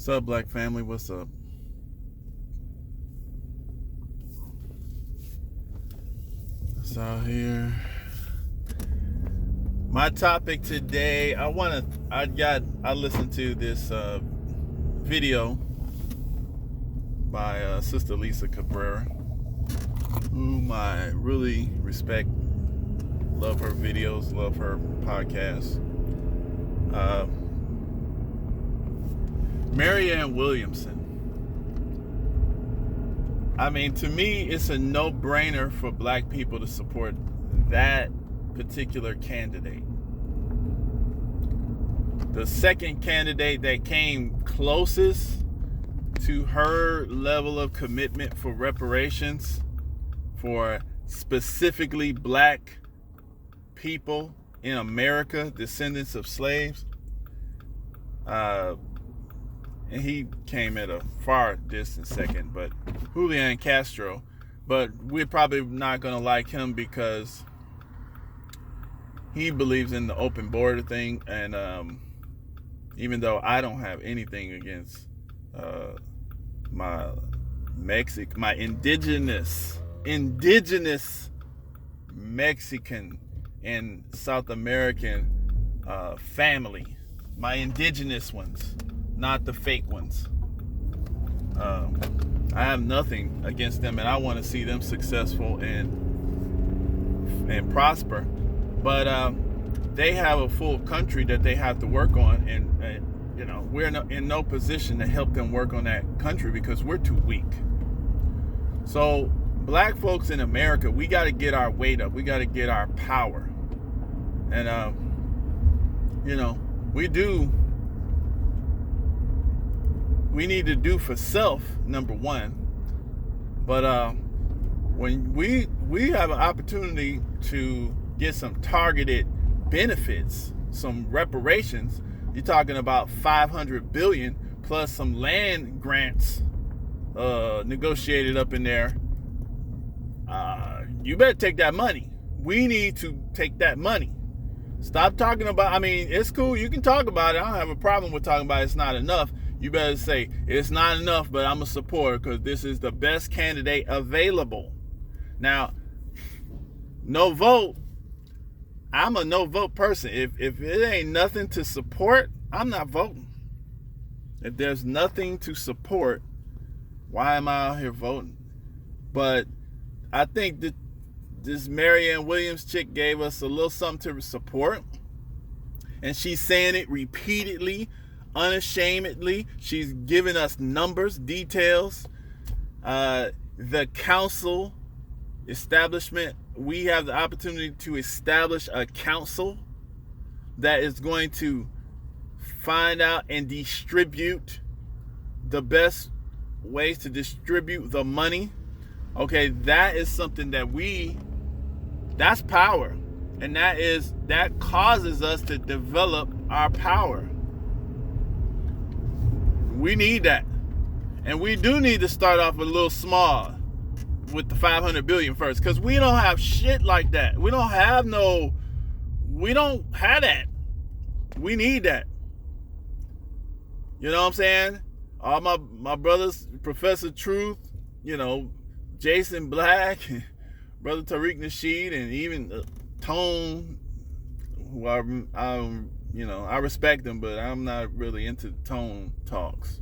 What's up, Black family? What's up? It's out here. My topic today, I listened to this video by Sister Lisa Cabrera, whom I really respect. Love her videos, love her podcast. MARIANNE Williamson. I mean, to me, it's a no-brainer for black people to support that particular candidate. The second candidate that came closest to her level of commitment for reparations for specifically black people in America, descendants of slaves, and he came at a far distant second, but Julian Castro. But we're probably not going to like him because he believes in the open border thing, and even though I don't have anything against my indigenous Mexican and South American family, my indigenous ones, not the fake ones. I have nothing against them, and I want to see them successful and prosper. But they have a full country that they have to work on, and we're in no position to help them work on that country because we're too weak. So black folks in America, we got to get our weight up. We got to get our power, and we need to do for self, number one. But when we have an opportunity to get some targeted benefits, some reparations, you're talking about $500 billion plus some land grants negotiated up in there. You better take that money. We need to take that money. Stop talking about, it's cool, you can talk about it. I don't have a problem with talking about it's not enough. You better say, it's not enough, but I'm a supporter because this is the best candidate available. Now, no vote, I'm a no vote person. If it ain't nothing to support, I'm not voting. If there's nothing to support, why am I out here voting? But I think that this MARIANNE Williams chick gave us a little something to support. And she's saying it repeatedly, unashamedly. She's giving us numbers, details. The council establishment, we have the opportunity to establish a council that is going to find out and distribute the best ways to distribute the money. Okay, that is something that's power. And that causes us to develop our power. We need that. And we do need to start off a little small with the $500 billion first, because we don't have shit like that. We don't have that. We need that. You know what I'm saying? All my brothers, Professor Truth, Jason Black, Brother Tariq Nasheed, and even Tone, who I respect them, but I'm not really into Tone talks.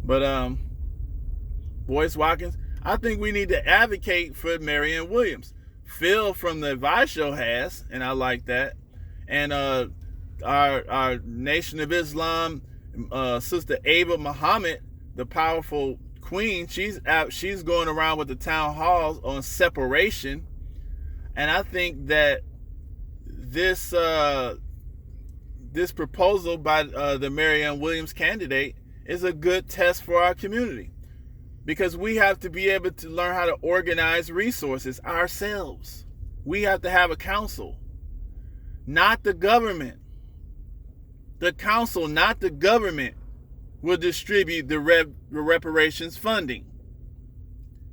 But Boyce Watkins, I think we need to advocate for MARIANNE Williams. Phil from the Advice Show has, and I like that. And our Nation of Islam, Sister Ava Muhammad, the powerful queen, she's going around with the town halls on separation. And I think that this proposal by the MARIANNE Williams candidate is a good test for our community, because we have to be able to learn how to organize resources ourselves. We have to have a council, not the government. The council, not the government, will distribute the reparations funding.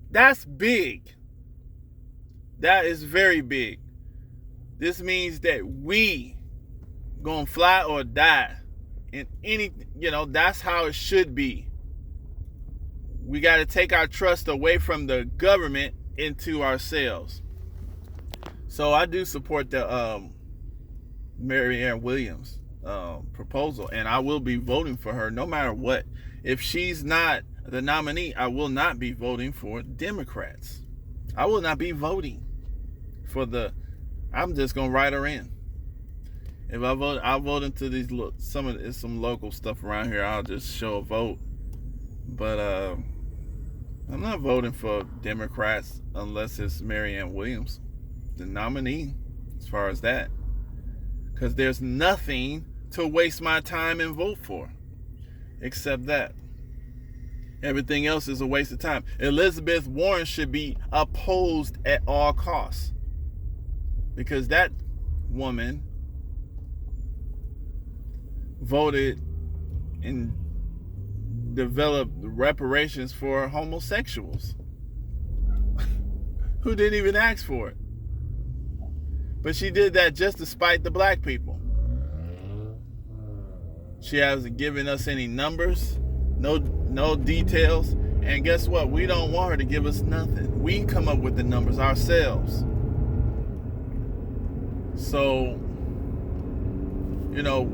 That's big. That is very big. This means that we gonna fly or die in any, that's how it should be. We got to take our trust away from the government into ourselves. So I do support the Marianne Williams proposal, and I will be voting for her no matter what. If she's not the nominee, I will not be voting for Democrats. I will not be voting for I'm just gonna write her in. If I vote, I'll vote into these some local stuff around here. I'll just show a vote, but I'm not voting for Democrats unless it's Marianne Williams, the nominee, as far as that, because there's nothing to waste my time and vote for, except that. Everything else is a waste of time. Elizabeth Warren should be opposed at all costs, because that woman voted and developed reparations for homosexuals who didn't even ask for it. But she did that just to spite the black people. She hasn't given us any numbers, no details, and guess what? We don't want her to give us nothing. We come up with the numbers ourselves. So,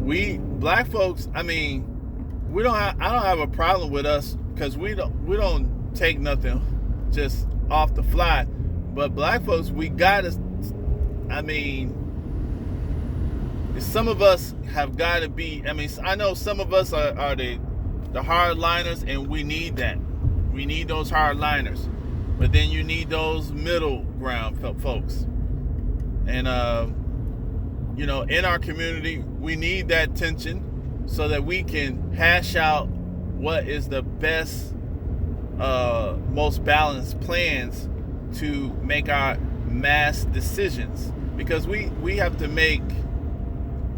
we black folks, I don't have a problem with us, because we don't take nothing just off the fly. But black folks, we gotta, some of us have got to be, I know some of us are the hardliners, and we need that. We need those hardliners. But then you need those middle ground folks. And, in our community, we need that tension so that we can hash out what is the best, most balanced plans to make our mass decisions. Because we have to make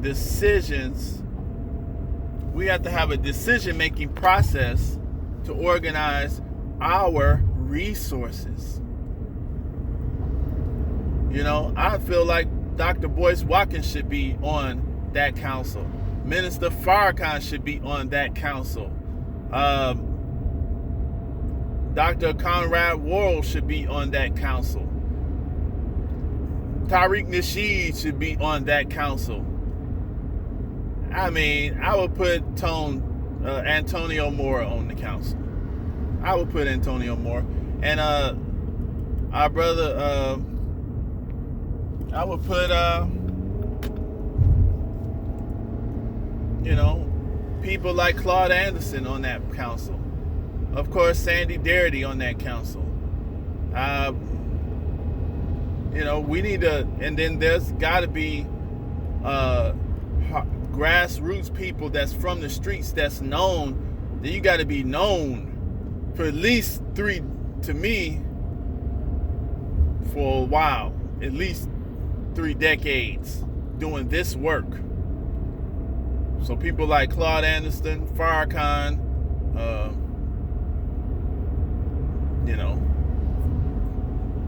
decisions. We have to have a decision-making process to organize our resources. I feel like Dr. Boyce Watkins should be on that council. Minister Farrakhan should be on that council. Dr. Conrad Worrell should be on that council. Tariq Nasheed should be on that council. I would put Antonio Moore on the council. I would put Antonio Moore. And our brother, I would put, people like Claude Anderson on that council. Of course, Sandy Darity on that council. We need to, and then there's got to be grassroots people that's from the streets that's known. Then you got to be known for at least for a while, at least 3 decades doing this work. So people like Claude Anderson, Farrakhan,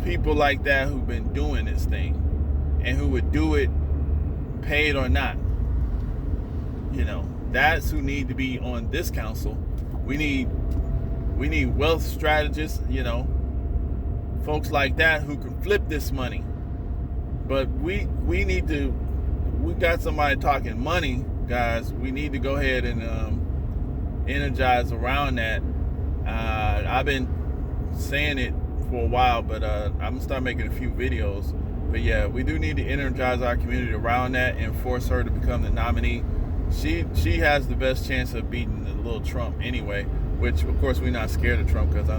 people like that who've been doing this thing and who would do it paid or not. That's who need to be on this council. We need wealth strategists, folks like that who can flip this money. But we got somebody talking money, guys. We need to go ahead and energize around that. I've been saying it for a while, but I'm gonna start making a few videos. But yeah, we do need to energize our community around that and force her to become the nominee. She has the best chance of beating the little Trump anyway, which of course we're not scared of Trump, because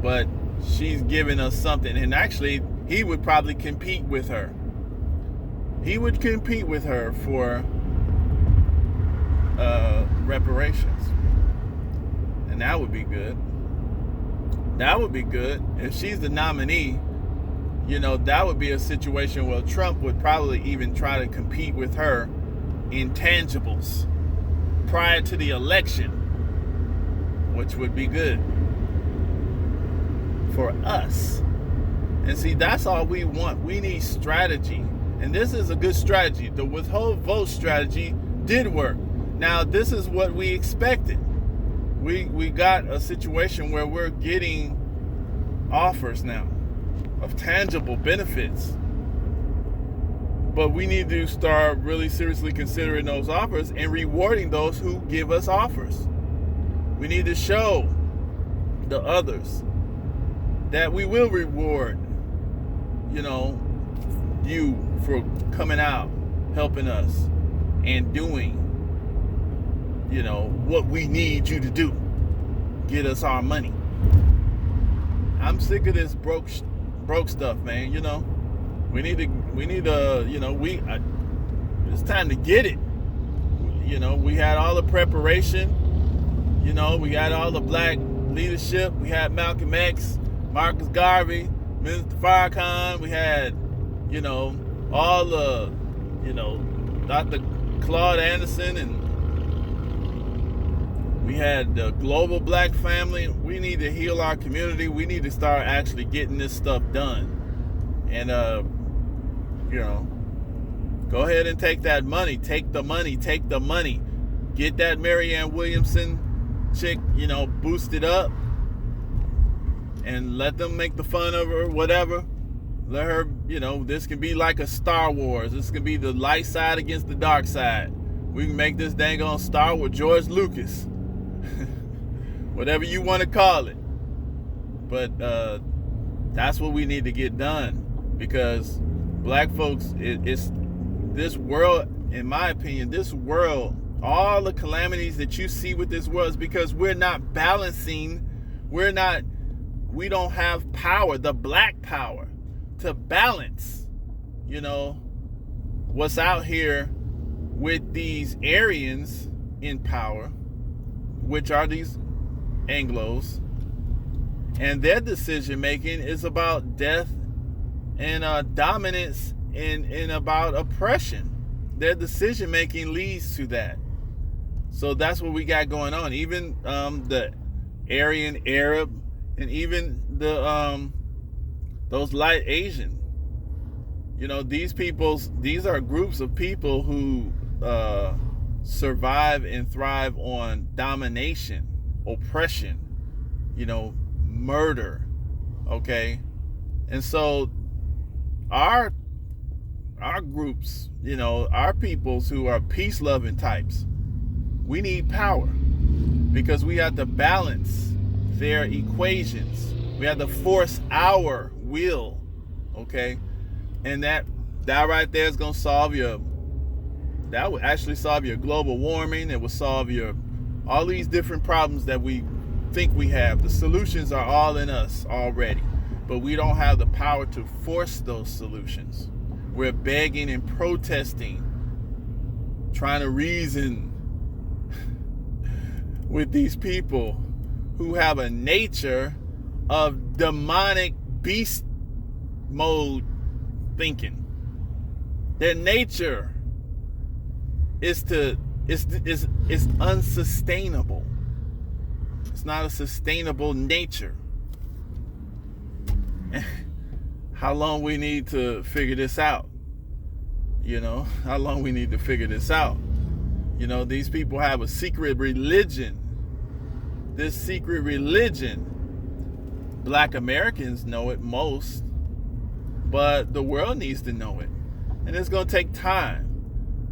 but she's giving us something. And actually, he would probably compete with her. He would compete with her for reparations. And that would be good. That would be good. If she's the nominee, that would be a situation where Trump would probably even try to compete with her in tangibles prior to the election, which would be good for us. And see, that's all we want. We need strategy. And this is a good strategy. The withhold vote strategy did work. Now, this is what we expected. We got a situation where we're getting offers now of tangible benefits. But we need to start really seriously considering those offers and rewarding those who give us offers. We need to show the others that we will reward, you for coming out, helping us, and doing, what we need you to do. Get us our money. I'm sick of this broke stuff, man. We need to, it's time to get it. We had all the preparation. We got all the black leadership. We had Malcolm X, Marcus Garvey, Mr. Farrakhan. We had, all the, Dr. Claude Anderson, and we had the global black family. We need to heal our community. We need to start actually getting this stuff done. And, go ahead and take that money. Take the money. Get that MARIANNE Williamson chick, boosted up. And let them make the fun of her, whatever. Let her, this can be like a Star Wars. This can be the light side against the dark side. We can make this dang on Star Wars, George Lucas. Whatever you want to call it. But that's what we need to get done. Because black folks, it's this world, in my opinion, this world, all the calamities that you see with this world is because we're not balancing, we don't have power, the black power, to balance, what's out here with these Aryans in power, which are these Anglos, and their decision making is about death and dominance and about oppression. Their decision making leads to that. So that's what we got going on. Even the Aryan Arab, and even the those light Asian. These are groups of people who survive and thrive on domination, oppression, murder. Okay? And so our groups, our peoples who are peace-loving types, we need power because we have to balance their equations. We have to force our will, okay? And that right there is going to that would actually solve your global warming. It will solve all these different problems that we think we have. The solutions are all in us already, but we don't have the power to force those solutions. We're begging and protesting, trying to reason with these people who have a nature of demonic beast mode thinking. Their nature is unsustainable. It's not a sustainable nature. How long we need to figure this out? How long we need to figure this out? These people have a secret religion. This secret religion, black Americans know it most, but the world needs to know it. And it's going to take time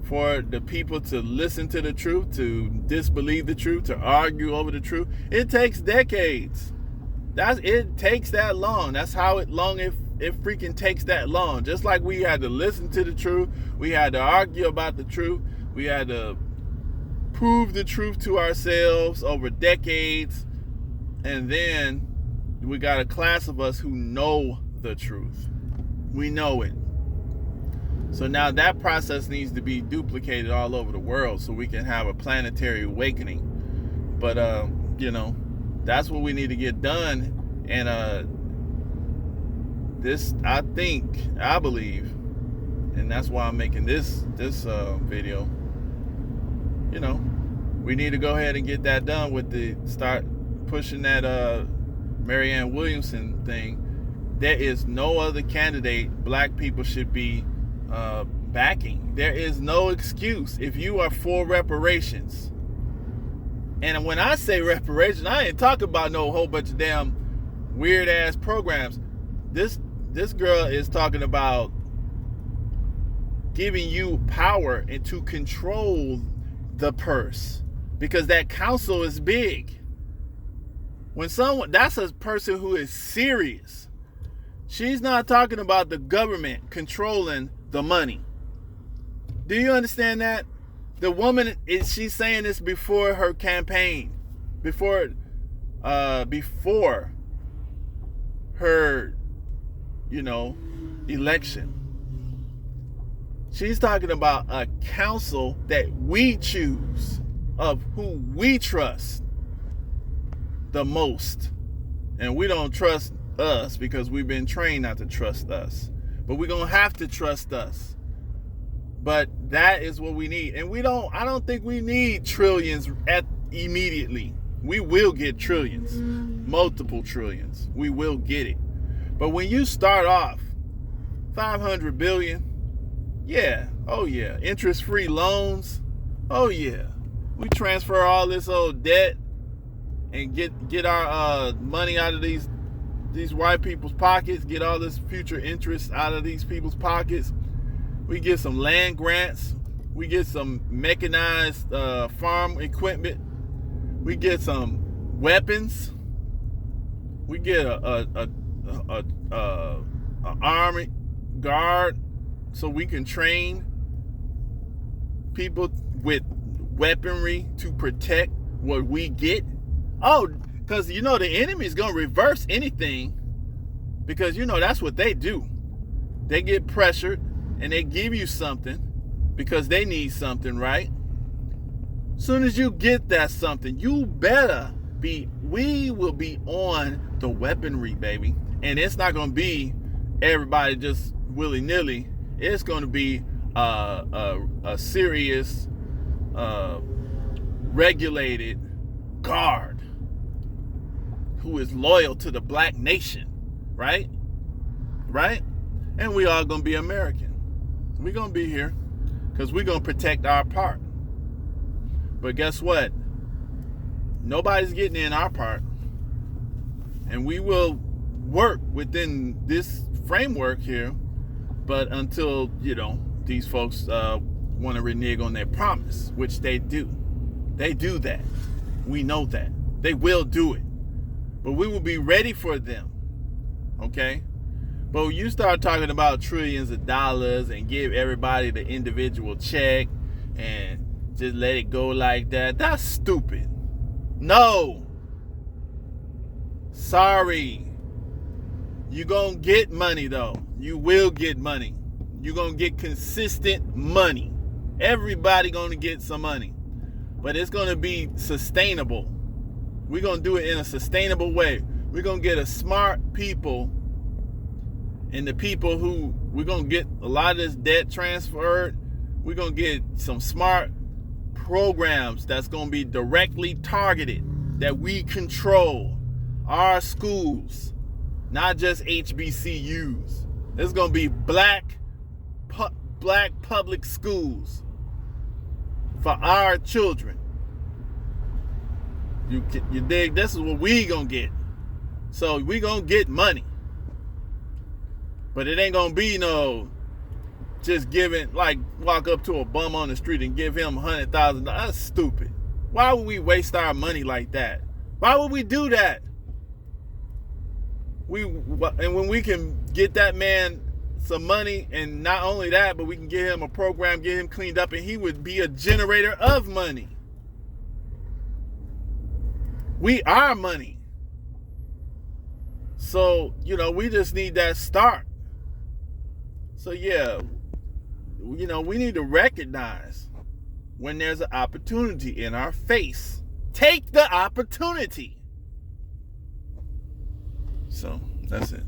for the people to listen to the truth, to disbelieve the truth, to argue over the truth. It takes decades. It takes that long. That's how it freaking takes that long. Just like we had to listen to the truth, we had to argue about the truth, we had to prove the truth to ourselves over decades, and then we got a class of us who know the truth. We know it. So now that process needs to be duplicated all over the world so we can have a planetary awakening. But that's what we need to get done. And this, I believe, and that's why I'm making this video. We need to go ahead and get that done start pushing that MARIANNE Williamson thing. There is no other candidate black people should be backing. There is no excuse if you are for reparations. And when I say reparations, I ain't talking about no whole bunch of damn weird ass programs. This girl is talking about giving you power and to control the purse, because that council is big. When someone, that's a person who is serious. She's not talking about the government controlling the money. Do you understand that? The woman, she's saying this before her campaign, before her, election. She's talking about a council that we choose of who we trust the most. And we don't trust us because we've been trained not to trust us. But we're going to have to trust us. But that is what we need. And I don't think we need trillions immediately. We will get trillions, multiple trillions. We will get it. But when you start off 500 billion, yeah, oh yeah, interest-free loans, oh yeah. We transfer all this old debt and get our money out of these white people's pockets, get all this future interest out of these people's pockets. We get some land grants. We get some mechanized farm equipment. We get some weapons. We get a army guard so we can train people with weaponry to protect what we get. Oh, because the enemy is going to reverse anything, because that's what they do. They get pressured and they give you something because they need something, right? Soon as you get that something, we will be on the weaponry, baby. And it's not going to be everybody just willy-nilly. It's going to be a serious, regulated guard who is loyal to the black nation, right? Right? And we all going to be American. We're going to be here because we're going to protect our part. But guess what? Nobody's getting in our part. And we will work within this framework here, but until, these folks want to renege on their promise, which they do. They do that. We know that. They will do it. But we will be ready for them. Okay? But when you start talking about trillions of dollars and give everybody the individual check and just let it go like that, that's stupid. No. Sorry. You're going to get money, though. You will get money. You're going to get consistent money. Everybody going to get some money. But it's going to be sustainable. We're going to do it in a sustainable way. We're going to get a smart people, and the people who, we're going to get a lot of this debt transferred. We're going to get some smart programs that's going to be directly targeted, that we control. Our schools, not just HBCUs. There's going to be black public schools for our children. You dig? This is what we gonna get. So we gonna get money, but it ain't gonna be no just giving, like walk up to a bum on the street and give him $100,000. That's stupid. Why would we waste our money like that? Why would we do that? And when we can get that man some money, and not only that, but we can get him a program, get him cleaned up, and he would be a generator of money. We are money. So, we just need that start. So, yeah, we need to recognize when there's an opportunity in our face. Take the opportunity. So, that's it.